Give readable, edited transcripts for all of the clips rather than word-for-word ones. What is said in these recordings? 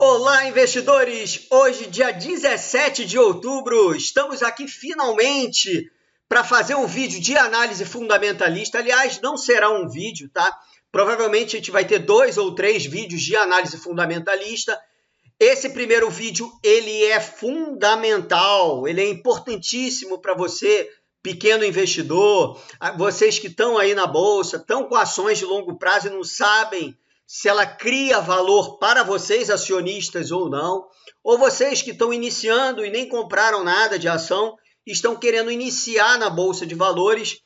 Olá, investidores! Hoje, dia 17 de outubro, estamos aqui finalmente para fazer um vídeo de análise fundamentalista. Aliás, não será um vídeo, tá? Provavelmente a gente vai ter 2 ou 3 vídeos de análise fundamentalista. Esse primeiro vídeo, ele é fundamental, ele é importantíssimo para você, pequeno investidor, vocês que estão aí na bolsa, estão com ações de longo prazo e não sabem se ela cria valor para vocês, acionistas ou não, ou vocês que estão iniciando e nem compraram nada de ação, estão querendo iniciar na Bolsa de Valores.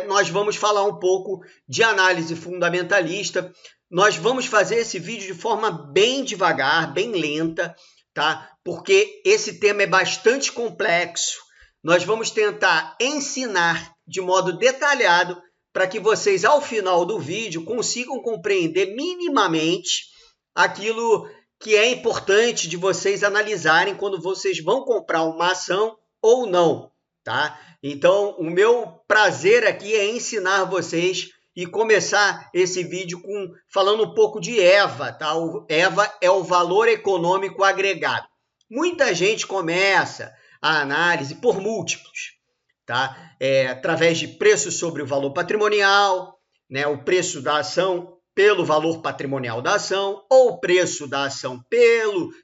Nós vamos falar um pouco de análise fundamentalista. Nós vamos fazer esse vídeo de forma bem devagar, bem lenta, tá? Porque esse tema é bastante complexo. Nós vamos tentar ensinar de modo detalhado para que vocês, ao final do vídeo, consigam compreender minimamente aquilo que é importante de vocês analisarem quando vocês vão comprar uma ação ou não, tá? Então, o meu prazer aqui é ensinar vocês e começar esse vídeo falando um pouco de EVA, tá? O EVA é o valor econômico agregado. Muita gente começa a análise por múltiplos, tá? Através de preço sobre o valor patrimonial, né? O preço da ação pelo valor patrimonial da ação, ou o preço da ação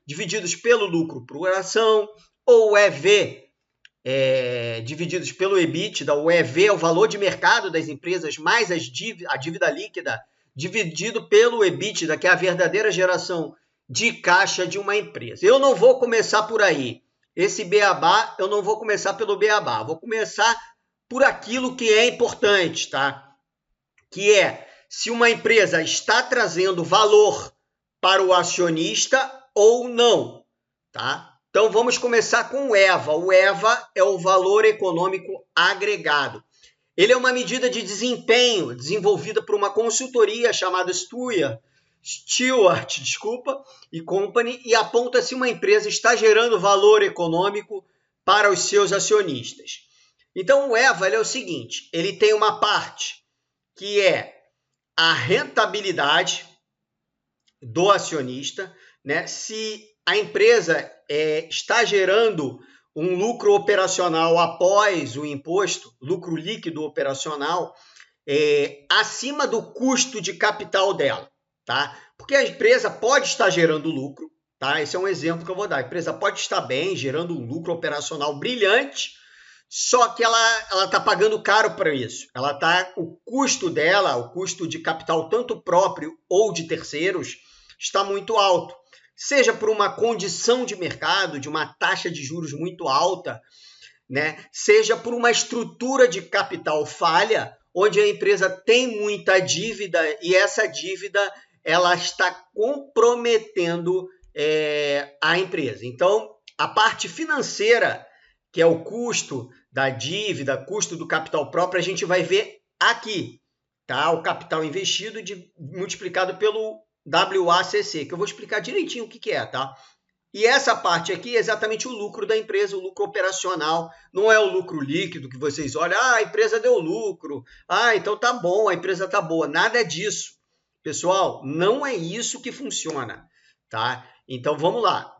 divididos pelo lucro por ação, ou o EV divididos pelo EBITDA. O EV é o valor de mercado das empresas mais a dívida líquida dividido pelo EBITDA, que é a verdadeira geração de caixa de uma empresa. Eu não vou começar por aí. Esse beabá, eu não vou começar pelo beabá, vou começar por aquilo que é importante, tá? Que é se uma empresa está trazendo valor para o acionista ou não, tá? Então vamos começar com o EVA. O EVA é o valor econômico agregado. Ele é uma medida de desempenho desenvolvida por uma consultoria chamada Stewart e Company, e aponta se uma empresa está gerando valor econômico para os seus acionistas. Então, o EVA é o seguinte, ele tem uma parte que é a rentabilidade do acionista, né? Se a empresa está gerando um lucro operacional após o imposto, lucro líquido operacional, acima do custo de capital dela. Tá? Porque a empresa pode estar gerando lucro, tá? Esse é um exemplo que eu vou dar. A empresa pode estar bem, gerando um lucro operacional brilhante, só que ela está pagando caro para isso. O custo dela, o custo de capital tanto próprio ou de terceiros, está muito alto. Seja por uma condição de mercado, de uma taxa de juros muito alta, né? Seja por uma estrutura de capital falha, onde a empresa tem muita dívida e essa dívida ela está comprometendo a empresa. Então, a parte financeira, que é o custo da dívida, custo do capital próprio, a gente vai ver aqui, tá? O capital investido multiplicado pelo WACC, que eu vou explicar direitinho o que é, tá? E essa parte aqui é exatamente o lucro da empresa, o lucro operacional, não é o lucro líquido que vocês olham, a empresa deu lucro, então tá bom, a empresa tá boa, nada disso. Pessoal, não é isso que funciona, tá? Então, vamos lá.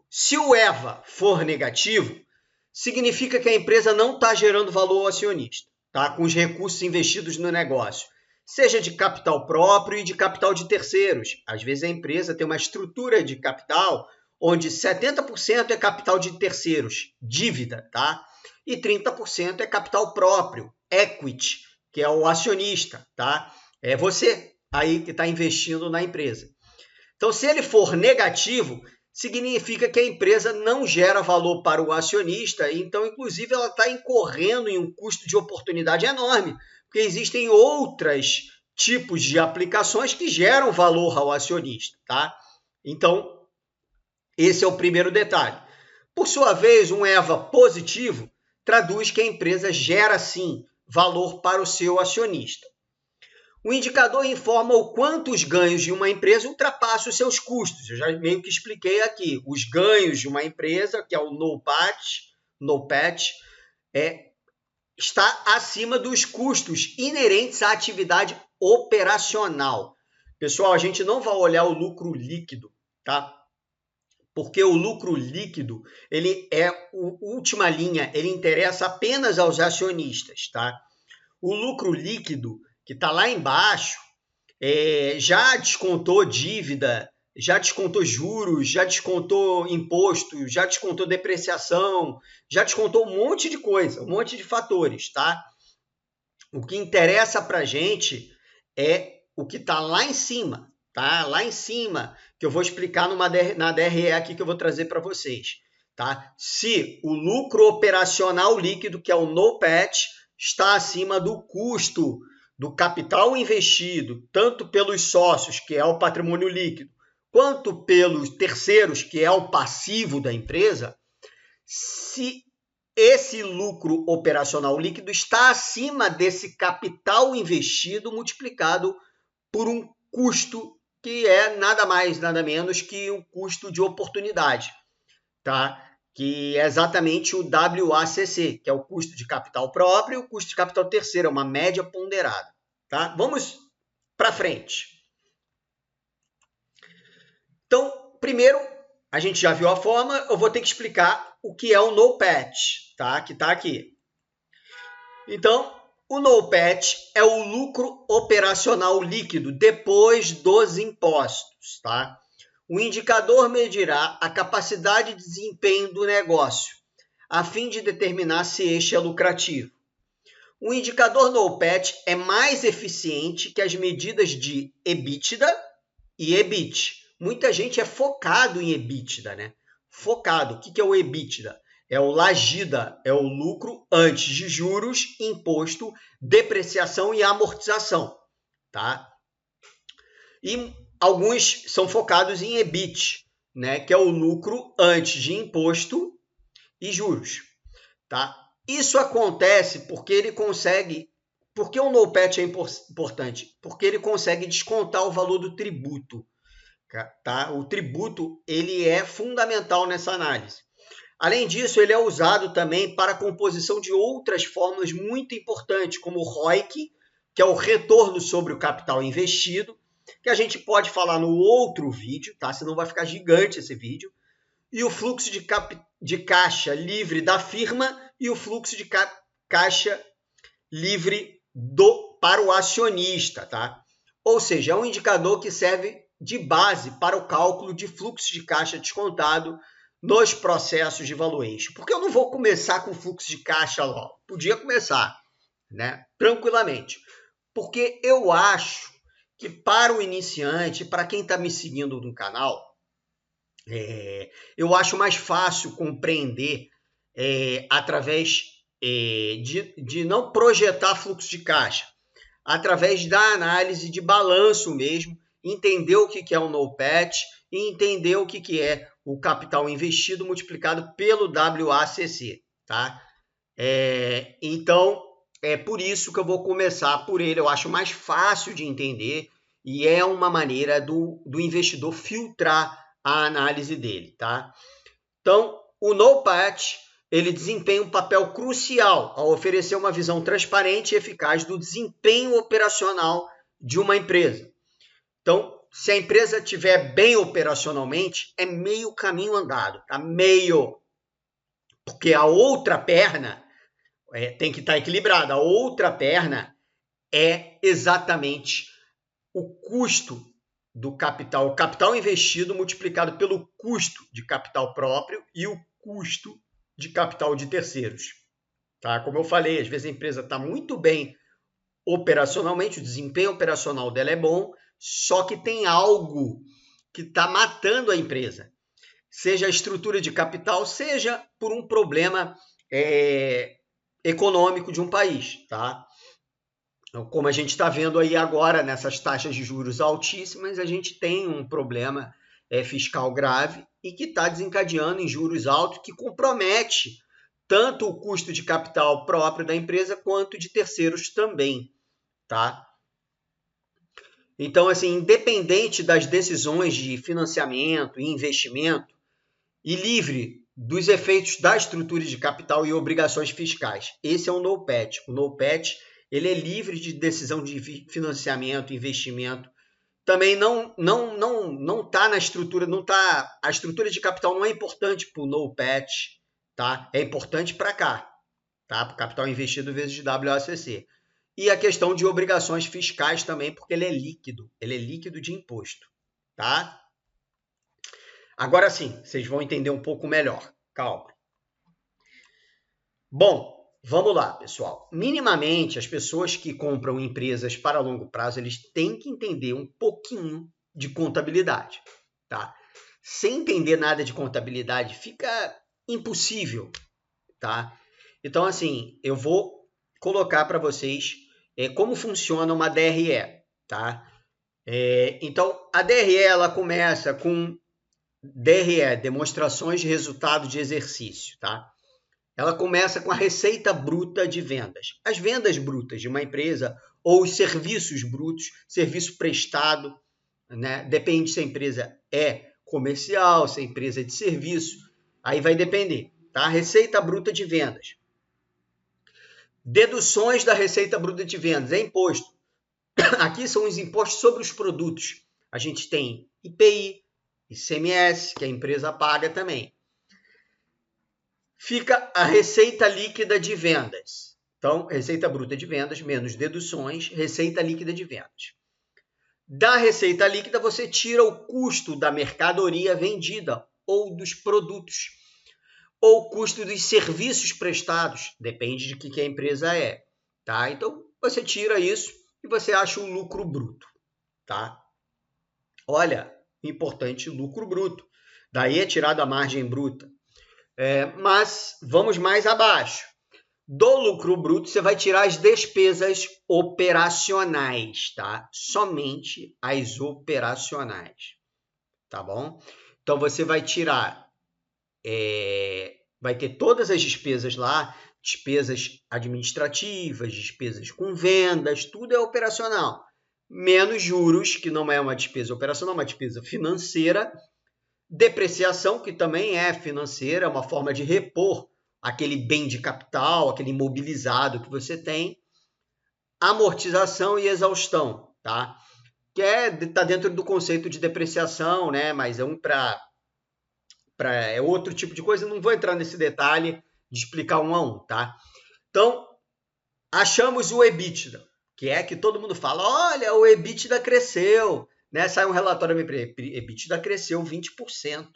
Se o EVA for negativo, significa que a empresa não está gerando valor ao acionista, tá? Com os recursos investidos no negócio, seja de capital próprio e de capital de terceiros. Às vezes a empresa tem uma estrutura de capital onde 70% é capital de terceiros, dívida, tá? E 30% é capital próprio, equity, que é o acionista, tá? É você aí que está investindo na empresa. Então, se ele for negativo, significa que a empresa não gera valor para o acionista, então, inclusive, ela está incorrendo em um custo de oportunidade enorme, porque existem outros tipos de aplicações que geram valor ao acionista, tá? Então, esse é o primeiro detalhe. Por sua vez, um EVA positivo traduz que a empresa gera, sim, valor para o seu acionista. O indicador informa o quanto os ganhos de uma empresa ultrapassam os seus custos. Eu já meio que expliquei aqui. Os ganhos de uma empresa, que é o NOPAT, está acima dos custos inerentes à atividade operacional. Pessoal, a gente não vai olhar o lucro líquido, tá? Porque o lucro líquido, ele é a última linha, ele interessa apenas aos acionistas, tá? O lucro líquido, que está lá embaixo, já descontou dívida, já descontou juros, já descontou imposto, já descontou depreciação, já descontou um monte de coisa, um monte de fatores, tá? O que interessa para a gente é o que está lá em cima, tá? Lá em cima, que eu vou explicar na DRE aqui que eu vou trazer para vocês, tá? Se o lucro operacional líquido, que é o NOPAT, está acima do custo do capital investido, tanto pelos sócios, que é o patrimônio líquido, quanto pelos terceiros, que é o passivo da empresa, se esse lucro operacional líquido está acima desse capital investido multiplicado por um custo que é nada mais, nada menos que o custo de oportunidade, tá? Que é exatamente o WACC, que é o custo de capital próprio e o custo de capital terceiro, é uma média ponderada, tá? Vamos para frente. Então, primeiro, a gente já viu a forma, eu vou ter que explicar o que é o NOPAT, tá? Que está aqui. Então, o NOPAT é o lucro operacional líquido depois dos impostos, tá? O indicador medirá a capacidade de desempenho do negócio, a fim de determinar se este é lucrativo. O indicador NOPAT é mais eficiente que as medidas de EBITDA e EBIT. Muita gente é focado em EBITDA, né? Focado. O que é o EBITDA? É o LAGIDA, é o lucro antes de juros, imposto, depreciação e amortização, tá? E alguns são focados em EBIT, né? Que é o lucro antes de imposto e juros, tá? Isso acontece porque ele consegue... Por que o NOPAT é importante? Porque ele consegue descontar o valor do tributo, tá? O tributo ele é fundamental nessa análise. Além disso, ele é usado também para a composição de outras fórmulas muito importantes, como o ROIC, que é o retorno sobre o capital investido, que a gente pode falar no outro vídeo, tá? Senão vai ficar gigante esse vídeo. E o fluxo de caixa livre da firma e o fluxo de caixa livre para o acionista, tá? Ou seja, é um indicador que serve de base para o cálculo de fluxo de caixa descontado nos processos de valuation. Porque eu não vou começar com fluxo de caixa logo. Podia começar, né? Tranquilamente. Porque eu acho que para o iniciante, para quem está me seguindo no canal, eu acho mais fácil compreender através de não projetar fluxo de caixa, através da análise de balanço mesmo, entender o que é o NOPAT e entender o que é o capital investido multiplicado pelo WACC, tá? Então, é por isso que eu vou começar por ele. Eu acho mais fácil de entender e é uma maneira do investidor filtrar a análise dele, tá? Então, o NOPAT, ele desempenha um papel crucial ao oferecer uma visão transparente e eficaz do desempenho operacional de uma empresa. Então, se a empresa estiver bem operacionalmente, é meio caminho andado, tá? Meio. Porque a outra perna tem que estar equilibrada. A outra perna é exatamente o custo do capital, o capital investido multiplicado pelo custo de capital próprio e o custo de capital de terceiros. Tá? Como eu falei, às vezes a empresa está muito bem operacionalmente, o desempenho operacional dela é bom, só que tem algo que está matando a empresa, seja a estrutura de capital, seja por um problema econômico de um país, tá? Como a gente está vendo aí agora nessas taxas de juros altíssimas, a gente tem um problema fiscal grave e que está desencadeando em juros altos, que compromete tanto o custo de capital próprio da empresa quanto de terceiros também, tá? Então, assim, independente das decisões de financiamento e investimento e livre dos efeitos da estrutura de capital e obrigações fiscais, esse é o NOPAT. O NOPAT, ele é livre de decisão de financiamento, investimento também não tá na estrutura, não tá, a estrutura de capital não é importante para o NOPAT, tá? É importante para cá, tá? Para o capital investido vezes WACC. E a questão de obrigações fiscais também, porque ele é líquido de imposto, tá? Agora sim, vocês vão entender um pouco melhor. Calma. Bom, vamos lá, pessoal. Minimamente, as pessoas que compram empresas para longo prazo, eles têm que entender um pouquinho de contabilidade, tá? Sem entender nada de contabilidade, fica impossível, tá? Então, assim, eu vou colocar para vocês como funciona uma DRE, tá? Então, a DRE, ela começa com DRE, Demonstrações de Resultado de Exercício, tá? Ela começa com a receita bruta de vendas. As vendas brutas de uma empresa ou os serviços brutos, serviço prestado, né? Depende se a empresa é comercial, se a empresa é de serviço, aí vai depender, tá? Receita bruta de vendas. Deduções da receita bruta de vendas é imposto. Aqui são os impostos sobre os produtos. A gente tem IPI, ICMS, que a empresa paga também. Fica a receita líquida de vendas. Então, receita bruta de vendas menos deduções, receita líquida de vendas. Da receita líquida, você tira o custo da mercadoria vendida ou dos produtos, ou custo dos serviços prestados, depende de que a empresa é, tá? Então, você tira isso e você acha o lucro bruto, tá? Olha, importante, lucro bruto. Daí é tirado a margem bruta. Mas vamos mais abaixo. Do lucro bruto, você vai tirar as despesas operacionais, tá? Somente as operacionais, tá bom? Então, você vai tirar, vai ter todas as despesas lá, despesas administrativas, despesas com vendas, tudo é operacional. Menos juros, que não é uma despesa operacional, é uma despesa financeira. Depreciação, que também é financeira, é uma forma de repor aquele bem de capital, aquele imobilizado que você tem. Amortização e exaustão, tá? Que tá dentro do conceito de depreciação, né? Mas é é outro tipo de coisa. Não vou entrar nesse detalhe de explicar um a um, tá? Então, achamos o EBITDA, que é que todo mundo fala, olha, o EBITDA cresceu, né? Sai um relatório, EBITDA cresceu 20%.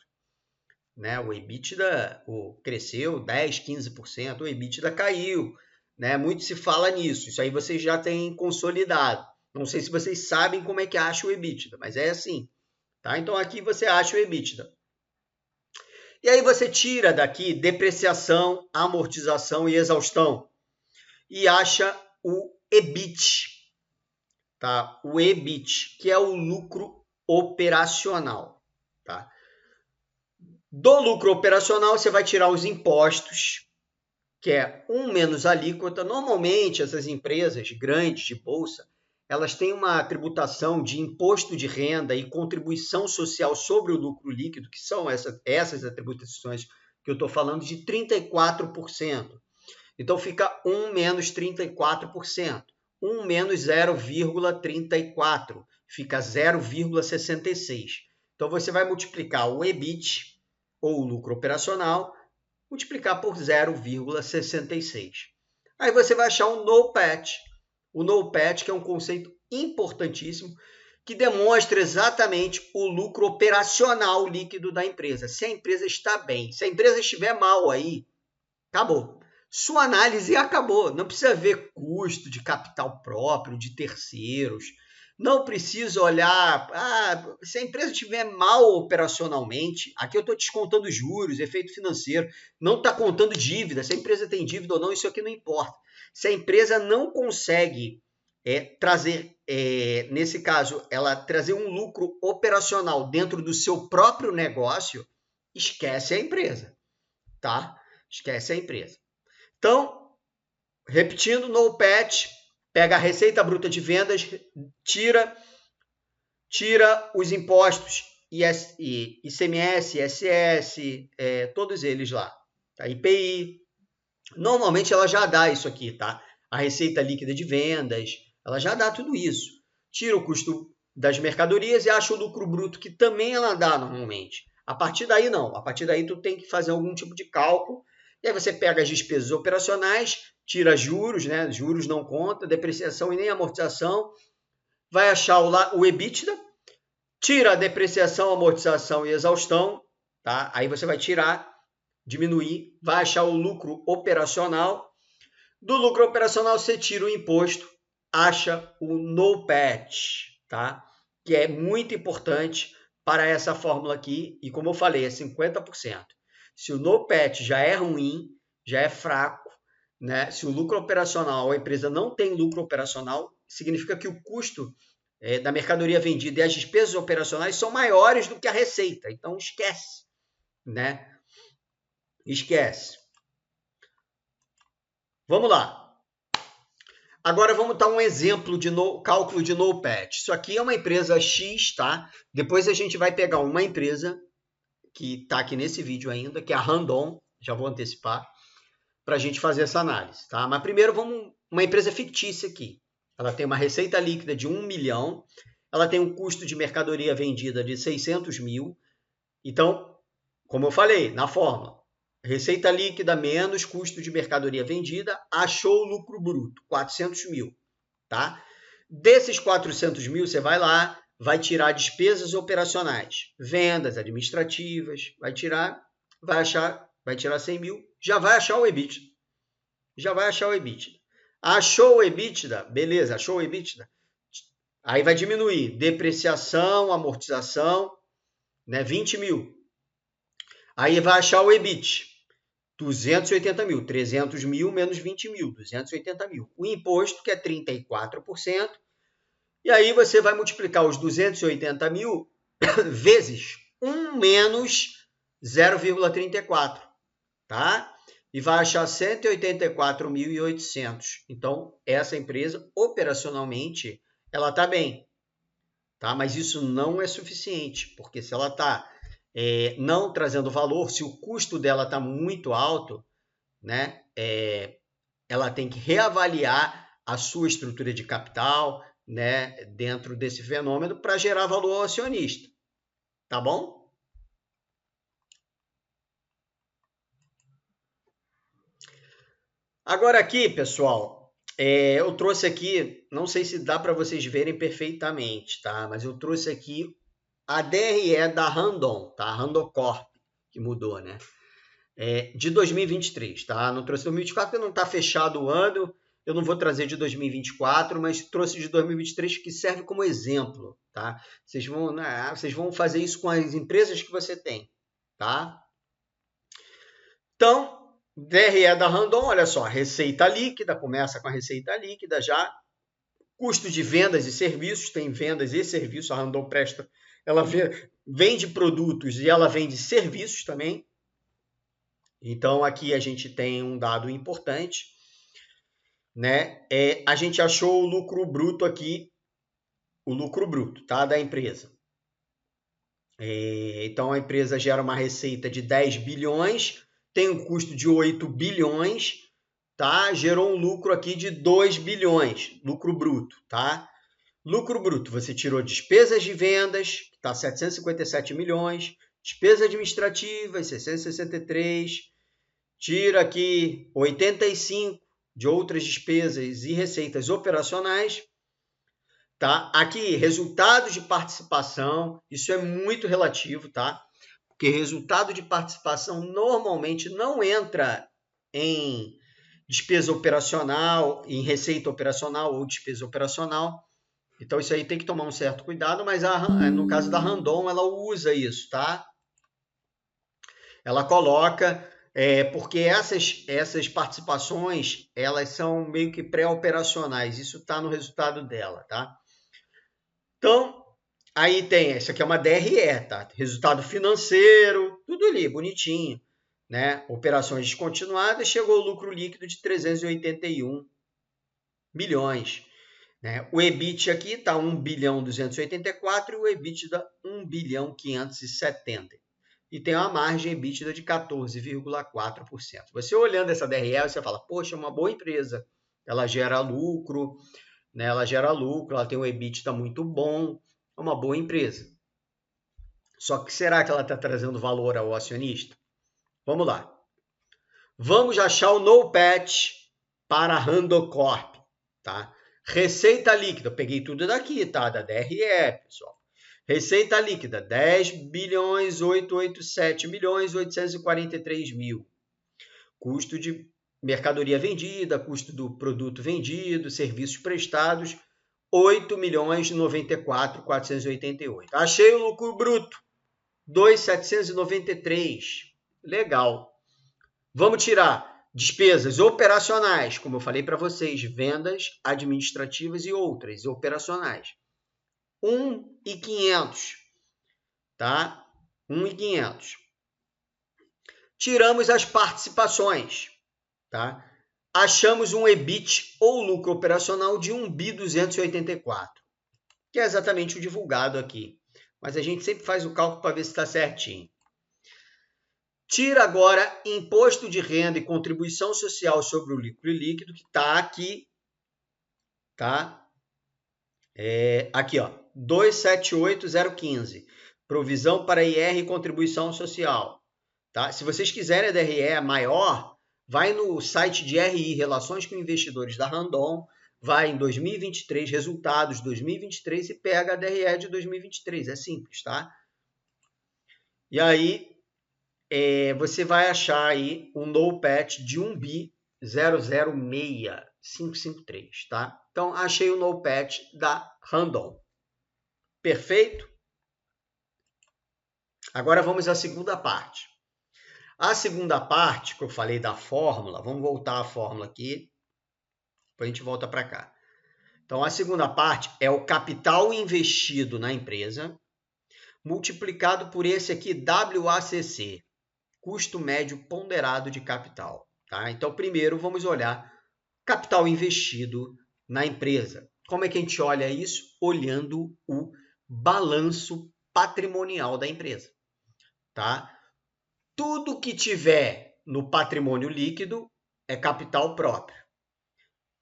Né? O EBITDA cresceu 10%, 15%, o EBITDA caiu. Né? Muito se fala nisso, isso aí vocês já têm consolidado. Não sei se vocês sabem como é que acha o EBITDA, mas é assim. Tá? Então aqui você acha o EBITDA. E aí você tira daqui depreciação, amortização e exaustão. E acha o EBIT. Tá? O EBIT, que é o lucro operacional. Tá? Do lucro operacional, você vai tirar os impostos, que é 1 menos alíquota. Normalmente, essas empresas grandes de bolsa, elas têm uma tributação de imposto de renda e contribuição social sobre o lucro líquido, que são essas atributações que eu estou falando, de 34%. Então, fica 1 menos 34%. 1 menos 0,34%. Fica 0,66%. Então, você vai multiplicar o EBIT, ou o lucro operacional, multiplicar por 0,66. Aí você vai achar o NOPAT. O NOPAT, que é um conceito importantíssimo, que demonstra exatamente o lucro operacional líquido da empresa. Se a empresa está bem, se a empresa estiver mal aí, acabou. Sua análise acabou. Não precisa ver custo de capital próprio, de terceiros. Não precisa olhar, se a empresa estiver mal operacionalmente, aqui eu estou descontando juros, efeito financeiro, não está contando dívida, se a empresa tem dívida ou não, isso aqui não importa. Se a empresa não consegue trazer, nesse caso, ela trazer um lucro operacional dentro do seu próprio negócio, esquece a empresa, tá? Esquece a empresa. Então, repetindo, NOPAT, pega a receita bruta de vendas, tira os impostos, ICMS, ISS, todos eles lá. Tá? IPI. Normalmente ela já dá isso aqui, tá? A receita líquida de vendas, ela já dá tudo isso. Tira o custo das mercadorias e acha o lucro bruto, que também ela dá normalmente. A partir daí não, a partir daí tu tem que fazer algum tipo de cálculo, e aí você pega as despesas operacionais, tira juros, né? Juros não conta, depreciação e nem amortização, vai achar o EBITDA, tira a depreciação, amortização e exaustão, tá? Aí você vai tirar, diminuir, vai achar o lucro operacional. Do lucro operacional você tira o imposto, acha o NOPAT, tá? Que é muito importante para essa fórmula aqui, e como eu falei, é 50%. Se o NOPAT já é ruim, já é fraco, né? Se o lucro operacional, a empresa não tem lucro operacional, significa que o custo da mercadoria vendida e as despesas operacionais são maiores do que a receita. Então, esquece, né? Esquece. Vamos lá. Agora vamos dar um exemplo de cálculo de NOPAT. Isso aqui é uma empresa X, tá? Depois a gente vai pegar uma empresa que está aqui nesse vídeo ainda, que é a Randon, já vou antecipar, para a gente fazer essa análise, tá? Mas primeiro vamos uma empresa fictícia aqui. Ela tem uma receita líquida de 1 milhão, ela tem um custo de mercadoria vendida de 600 mil. Então, como eu falei, na fórmula, receita líquida menos custo de mercadoria vendida, achou o lucro bruto, 400 mil, tá? Desses 400 mil, você vai lá, vai tirar despesas operacionais, vendas administrativas, vai tirar 100 mil, já vai achar o EBITDA. Já vai achar o EBITDA. Achou o EBITDA, beleza, achou o EBITDA. Aí vai diminuir depreciação, amortização, né, 20 mil. Aí vai achar o EBIT, 280 mil, 300 mil menos 20 mil, 280 mil. O imposto, que é 34%, e aí você vai multiplicar os 280 mil vezes 1 menos 0,34, tá? E vai achar 184.800. Então, essa empresa, operacionalmente, ela está bem, tá? Mas isso não é suficiente, porque se ela está não trazendo valor, se o custo dela está muito alto, né? Ela tem que reavaliar a sua estrutura de capital, né, dentro desse fenômeno para gerar valor ao acionista, tá bom? Agora aqui, pessoal, eu trouxe aqui, não sei se dá para vocês verem perfeitamente, tá? Mas eu trouxe aqui a DRE da Randon, tá? Randon Corp, que mudou, né? De 2023, tá? Não trouxe 2024 porque não está fechado o ano, eu não vou trazer de 2024, mas trouxe de 2023 que serve como exemplo, tá? Vocês vão fazer isso com as empresas que você tem, tá? Então, DRE da Randon, olha só, receita líquida, começa com a receita líquida já, custo de vendas e serviços, tem vendas e serviços, a Randon presta, ela vende produtos e ela vende serviços também. Então, aqui a gente tem um dado importante, né? A gente achou o lucro bruto aqui, o lucro bruto, tá, da empresa. Então, a empresa gera uma receita de 10 bilhões, tem um custo de 8 bilhões, tá? Gerou um lucro aqui de 2 bilhões, lucro bruto, tá? Lucro bruto, você tirou despesas de vendas, que está 757 milhões, despesas administrativas, 663, tira aqui 85 de outras despesas e receitas operacionais, tá? Aqui, resultados de participação, isso é muito relativo, tá? Porque resultado de participação normalmente não entra em despesa operacional, em receita operacional ou despesa operacional. Então, isso aí tem que tomar um certo cuidado, mas no caso da Randon, ela usa isso, tá? Ela coloca, porque essas participações, elas são meio que pré-operacionais, isso está no resultado dela, tá? Então, aí tem, isso aqui é uma DRE, tá? Resultado financeiro, tudo ali, bonitinho, né? Operações descontinuadas, chegou o lucro líquido de 381 milhões. Né? O EBIT aqui está 1.284 e o EBITDA 1.570. E tem uma margem EBITDA de 14,4%. Você olhando essa DRE, você fala, poxa, é uma boa empresa. Ela gera lucro, né? Ela tem um EBITDA muito bom, é uma boa empresa. Só que será que ela está trazendo valor ao acionista? Vamos lá. Vamos achar o NOPAT para a Randocorp, tá? Receita líquida, eu peguei tudo daqui, tá? Da DRE, pessoal. Receita líquida, 10.887.843.000. Custo de mercadoria vendida, custo do produto vendido, serviços prestados, 8.094.488. Achei o lucro bruto, 2.793. Legal. Vamos tirar despesas operacionais, como eu falei para vocês, vendas administrativas e outras operacionais. 1.500, tá? 1.500. Tiramos as participações, tá? Achamos um EBIT ou lucro operacional de 1.284, que é exatamente o divulgado aqui. Mas a gente sempre faz o cálculo para ver se está certinho. Tira agora imposto de renda e contribuição social sobre o lucro líquido, que está aqui, tá? Aqui, ó, 278.015. Provisão para IR e contribuição social, tá? Se vocês quiserem a DRE maior, vai no site de RI, Relações com Investidores da Randon, vai em 2023, resultados 2023 e pega a DRE de 2023. É simples, tá? E aí, você vai achar aí um NOPAT de 1.006.553, tá? Então, achei o NOPAT da Randon. Perfeito? Agora vamos à segunda parte. A segunda parte, que eu falei da fórmula, vamos voltar à fórmula aqui, depois a gente volta para cá. Então, a segunda parte é o capital investido na empresa, multiplicado por esse aqui, WACC, custo médio ponderado de capital. Tá? Então, primeiro vamos olhar capital investido na empresa. Como é que a gente olha isso? Olhando o balanço patrimonial da empresa. Tá? Tudo que tiver no patrimônio líquido é capital próprio.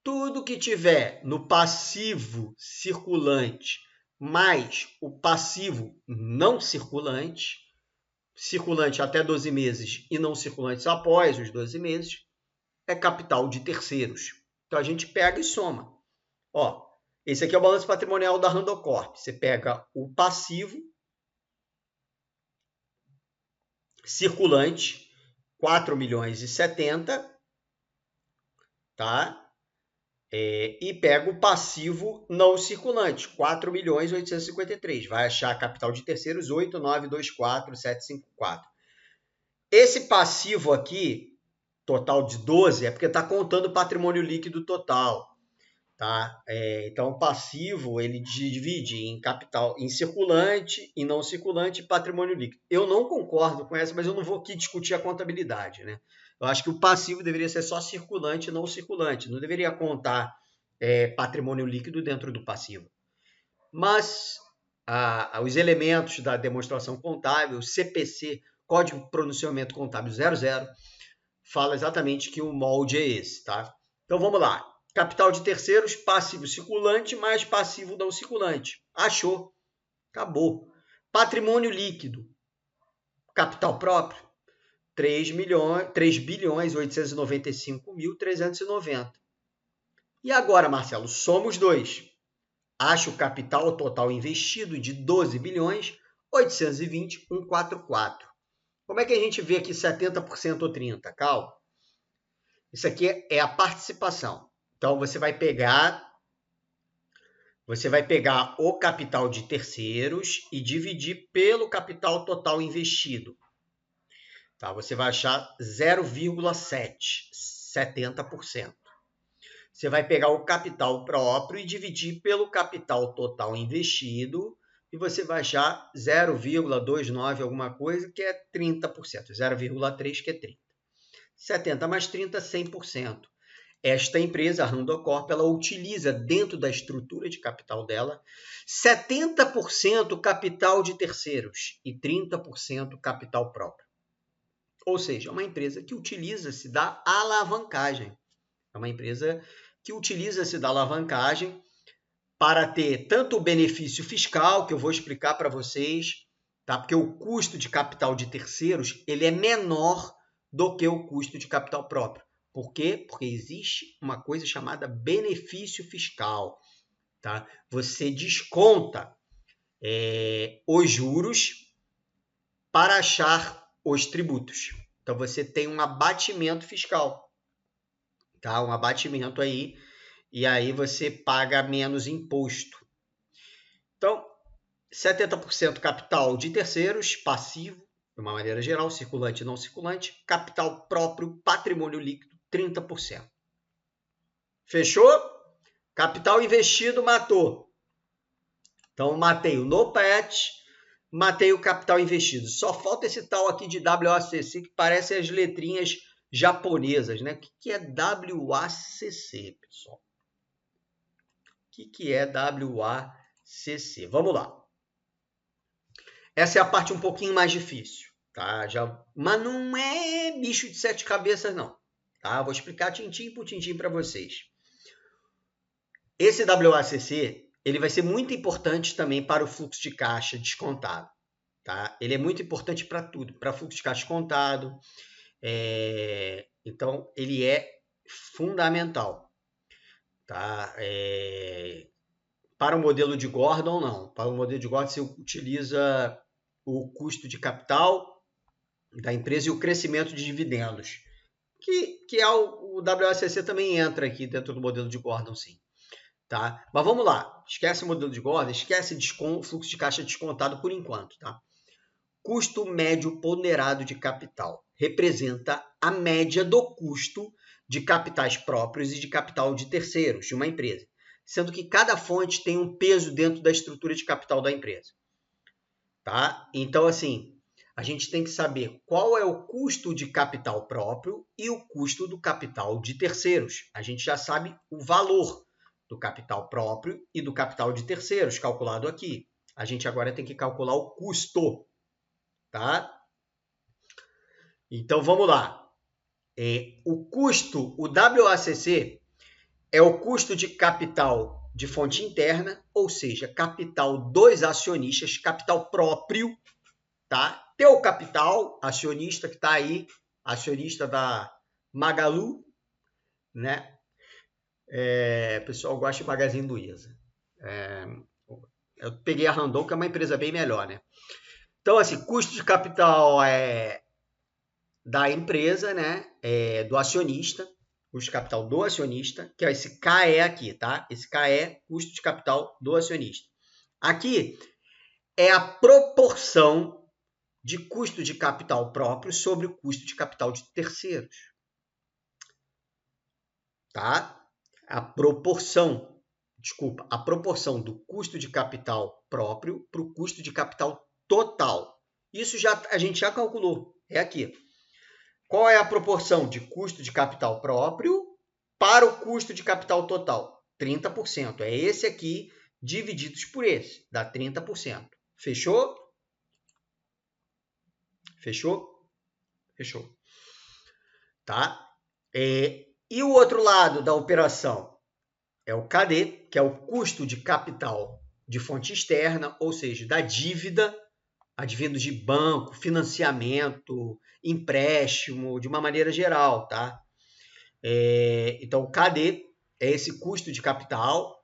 Tudo que tiver no passivo circulante mais o passivo não circulante, circulante até 12 meses e não circulantes após os 12 meses, é capital de terceiros. Então a gente pega e soma. Ó, esse aqui é o balanço patrimonial da Randocorp. Você pega o passivo circulante, 4.070.000, tá? E pega o passivo não circulante, 4.853.000. Vai achar capital de terceiros, 8.924.754. Esse passivo aqui, total de 12, é porque está contando o patrimônio líquido total. Tá? Então, o passivo ele divide em capital, em circulante, em não circulante e patrimônio líquido. Eu não concordo com essa, mas eu não vou aqui discutir a contabilidade, né? Eu acho que o passivo deveria ser só circulante e não circulante. Não deveria contar patrimônio líquido dentro do passivo. Mas os elementos da demonstração contábil, CPC, Código de Pronunciamento Contábil 00, fala exatamente que o molde é esse, tá? Então, vamos lá. Capital de terceiros, passivo circulante mais passivo não circulante. Achou. Acabou. Patrimônio líquido. Capital próprio. 3.895.390. E agora, Marcelo, somos dois. Acha o capital total investido de 12.820.144. Como é que a gente vê aqui 70% ou 30%? Calma. Isso aqui é a participação. Então, você vai pegar o capital de terceiros e dividir pelo capital total investido. Tá? Você vai achar 0,7, 70%. Você vai pegar o capital próprio e dividir pelo capital total investido e você vai achar 0,29 alguma coisa, que é 30%. 0,3 que é 30%. 70 mais 30, 100%. Esta empresa, a Randocorp, ela utiliza dentro da estrutura de capital dela 70% capital de terceiros e 30% capital próprio. Ou seja, é uma empresa que utiliza-se da alavancagem. É uma empresa que utiliza-se da alavancagem para ter tanto o benefício fiscal, que eu vou explicar para vocês, tá? Porque o custo de capital de terceiros ele é menor do que o custo de capital próprio. Por quê? Porque existe uma coisa chamada benefício fiscal. Tá? Você desconta os juros para achar os tributos. Então, você tem um abatimento fiscal. Tá? Um abatimento aí, e aí você paga menos imposto. Então, 70% capital de terceiros, passivo, de uma maneira geral, circulante e não circulante, capital próprio, patrimônio líquido, 30%. Fechou? Capital investido matou. Então, matei o NOPAT, matei o capital investido. Só falta esse tal aqui de WACC, que parece as letrinhas japonesas, né? O que é WACC, pessoal? O que é WACC? Vamos lá. Essa é a parte um pouquinho mais difícil, tá? Mas não é bicho de 7 cabeças, não. Tá? Vou explicar tintim por tintim para vocês. Esse WACC, ele vai ser muito importante também para o fluxo de caixa descontado. Tá? Ele é muito importante para tudo, para fluxo de caixa descontado. Então, ele é fundamental. Tá? Para o modelo de Gordon, não. Para o modelo de Gordon, você utiliza o custo de capital da empresa e o crescimento de dividendos. Que é o WACC também entra aqui dentro do modelo de Gordon, sim. Tá? Mas vamos lá. Esquece o modelo de Gordon, esquece fluxo de caixa descontado por enquanto. Tá? Custo médio ponderado de capital. Representa a média do custo de capitais próprios e de capital de terceiros de uma empresa, sendo que cada fonte tem um peso dentro da estrutura de capital da empresa. Tá? Então, assim, a gente tem que saber qual é o custo de capital próprio e o custo do capital de terceiros. A gente já sabe o valor do capital próprio e do capital de terceiros, calculado aqui. A gente agora tem que calcular o custo. Tá? Então, vamos lá. O custo, o WACC, é o custo de capital de fonte interna, ou seja, capital dos acionistas, capital próprio, tá? Teu capital, acionista que está aí, acionista da Magalu, né? O pessoal gosta de Magazine Luiza. Eu peguei a Randon, que é uma empresa bem melhor, né? Então, assim, custo de capital da empresa, né? Do acionista, custo de capital do acionista, que é esse KE aqui, tá? Esse KE, custo de capital do acionista. Aqui é a proporção de custo de capital próprio sobre o custo de capital de terceiros. Tá? A proporção do custo de capital próprio para o custo de capital total. Isso a gente já calculou, é aqui. Qual é a proporção de custo de capital próprio para o custo de capital total? 30%. É esse aqui divididos por esse, dá 30%. Fechou? Fechou? Fechou. Tá? E o outro lado da operação é o KD, que é o custo de capital de fonte externa, ou seja, da dívida, advindo de banco, financiamento, empréstimo, de uma maneira geral, tá? Então, o KD é esse custo de capital,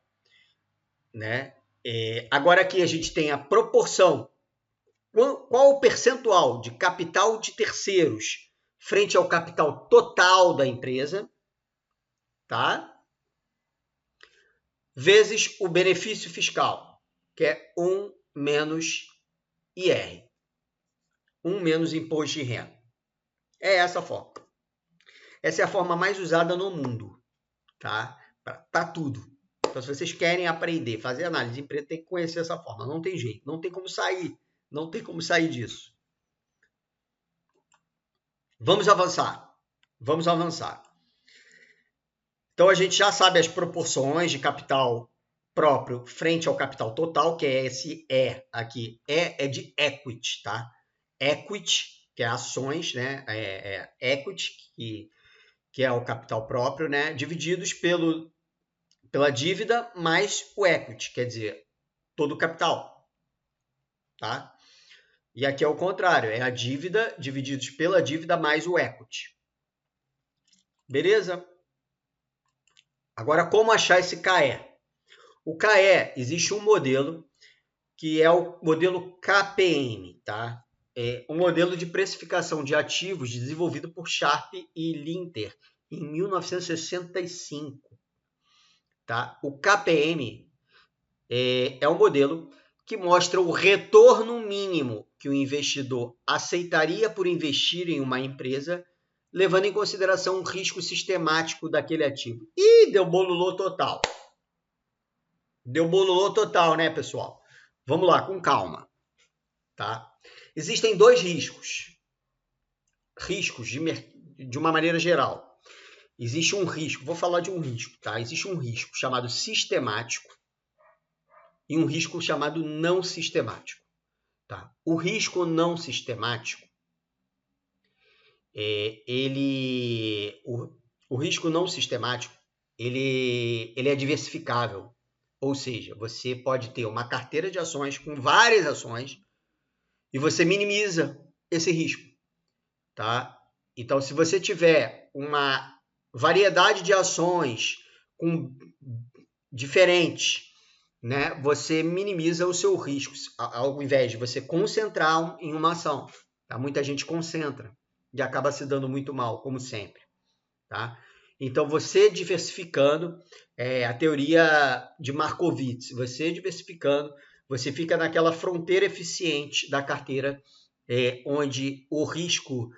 né? Agora aqui a gente tem a proporção. Qual o percentual de capital de terceiros frente ao capital total da empresa, tá? Vezes o benefício fiscal, que é 1 menos IR. 1 menos imposto de renda. É essa a forma. Essa é a forma mais usada no mundo, tá? Para tudo. Então, se vocês querem aprender, fazer análise de empresa, tem que conhecer essa forma. Não tem jeito, não tem como sair. Não tem como sair disso. Vamos avançar. Vamos avançar. Então, a gente já sabe as proporções de capital próprio frente ao capital total, que é esse E aqui. É de equity, tá? Equity, que é ações, né? Equity, que é o capital próprio, né? Divididos pela dívida mais o equity, quer dizer, todo o capital. Tá? E aqui é o contrário, é a dívida divididos pela dívida mais o equity. Beleza? Agora, como achar esse KE? O KE, existe um modelo que é o modelo KPM, tá? É um modelo de precificação de ativos desenvolvido por Sharpe e Linter em 1965. Tá? O KPM é um modelo que mostra o retorno mínimo que o investidor aceitaria por investir em uma empresa, levando em consideração o risco sistemático daquele ativo. Ih, deu bololô total. Deu bololô total, né, pessoal? Vamos lá, com calma. Tá? Existem dois riscos. Riscos de uma maneira geral. Existe um risco, vou falar de um risco, tá? Existe um risco chamado sistemático e um risco chamado não sistemático. Tá? O risco não sistemático, o risco não sistemático, ele é diversificável. Ou seja, você pode ter uma carteira de ações com várias ações e você minimiza esse risco. Tá? Então, se você tiver uma variedade de ações diferentes, né, você minimiza o seu risco, ao invés de você concentrar em uma ação. Tá? Muita gente concentra e acaba se dando muito mal, como sempre. Tá? Então, você diversificando, a teoria de Markowitz, você diversificando, você fica naquela fronteira eficiente da carteira, onde o risco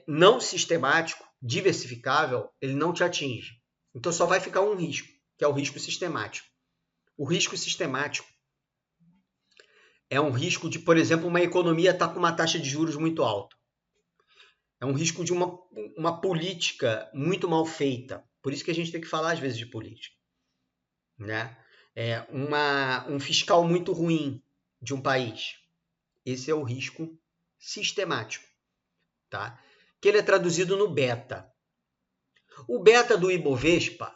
não sistemático, diversificável, ele não te atinge. Então, só vai ficar um risco, que é o risco sistemático. O risco sistemático é um risco de, por exemplo, uma economia estar com uma taxa de juros muito alta. É um risco de uma política muito mal feita. Por isso que a gente tem que falar, às vezes, de política. Né? Um fiscal muito ruim de um país. Esse é o risco sistemático. Tá? Que ele é traduzido no beta. O beta do Ibovespa,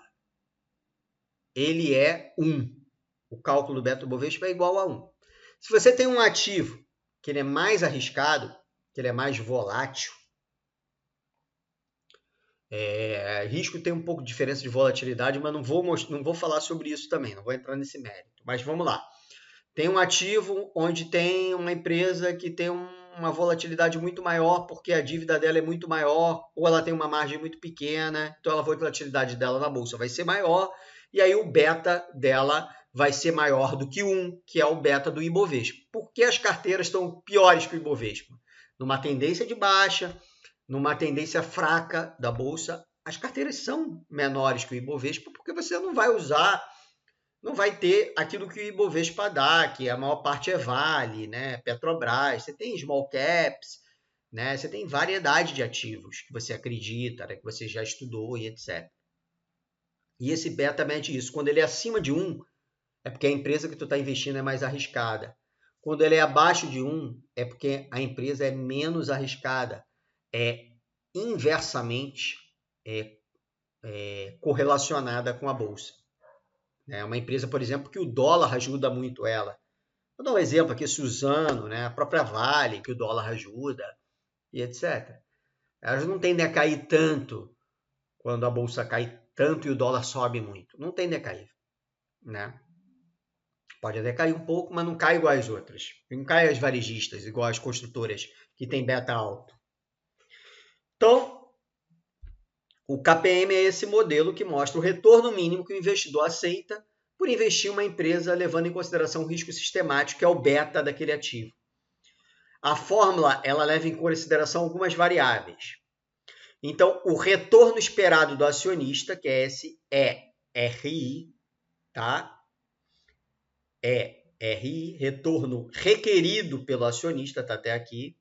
ele é 1. O cálculo do beta do Ibovespa é igual a 1. Se você tem um ativo que ele é mais arriscado, que ele é mais volátil, risco tem um pouco de diferença de volatilidade, mas não vou falar sobre isso também, não vou entrar nesse mérito. Mas vamos lá. Tem um ativo onde tem uma empresa que tem uma volatilidade muito maior porque a dívida dela é muito maior ou ela tem uma margem muito pequena, então a volatilidade dela na bolsa vai ser maior e aí o beta dela vai ser maior do que 1, que é o beta do Ibovespa. Por que as carteiras estão piores que o Ibovespa? Numa tendência de baixa, numa tendência fraca da bolsa, as carteiras são menores que o Ibovespa porque você não vai ter aquilo que o Ibovespa dá, que a maior parte é Vale, né? Petrobras, você tem small caps, né? Você tem variedade de ativos que você acredita, né? Que você já estudou e etc. E esse beta mede isso. Quando ele é acima de 1, é porque a empresa que tu está investindo é mais arriscada. Quando ele é abaixo de 1, é porque a empresa é menos arriscada. É inversamente correlacionada com a bolsa. É uma empresa, por exemplo, que o dólar ajuda muito ela. Vou dar um exemplo aqui, Suzano, né? A própria Vale, que o dólar ajuda, e etc. Elas não tendem a cair tanto quando a bolsa cai tanto e o dólar sobe muito. Não tendem a cair. Né? Pode até cair um pouco, mas não cai igual as outras. Não cai as varejistas, igual as construtoras, que tem beta alto. Então, o KPM é esse modelo que mostra o retorno mínimo que o investidor aceita por investir em uma empresa levando em consideração o risco sistemático, que é o beta daquele ativo. A fórmula ela leva em consideração algumas variáveis. Então, o retorno esperado do acionista, que é esse ERI, tá? ERI, retorno requerido pelo acionista, tá até aqui,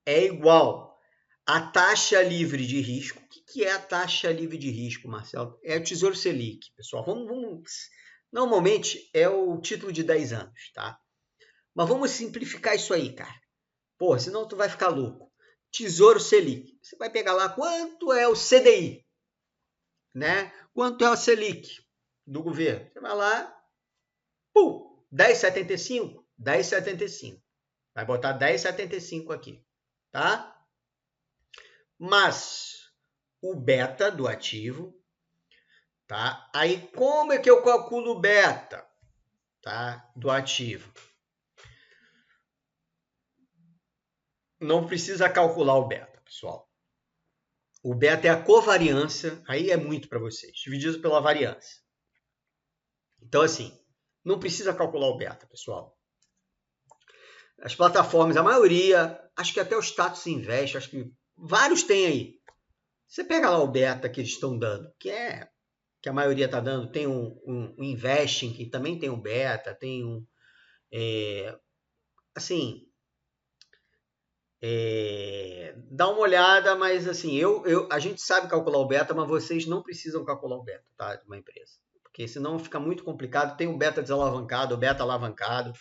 é igual à taxa livre de risco. O que é a taxa livre de risco, Marcelo? É o Tesouro Selic, pessoal. Normalmente é o título de 10 anos, tá? Mas vamos simplificar isso aí, cara. Pô, senão tu vai ficar louco. Tesouro Selic. Você vai pegar lá quanto é o CDI, né? Quanto é o Selic, do governo. Você vai lá, pum, 10,75, 10,75. Vai botar 10,75 aqui, tá? Mas o beta do ativo, tá? Aí como é que eu calculo o beta, tá? Do ativo? Não precisa calcular o beta, pessoal. O beta é a covariância, aí é muito para vocês, dividido pela variância. Então, assim, não precisa calcular o beta, pessoal. As plataformas, a maioria, acho que até o Status Invest, acho que vários têm aí. Você pega lá o beta que eles estão dando, que a maioria está dando, tem um Investing, que também tem um beta, tem um... dá uma olhada, mas assim, a gente sabe calcular o beta, mas vocês não precisam calcular o beta, tá? De uma empresa. Porque senão fica muito complicado. Tem o beta desalavancado, o beta alavancado.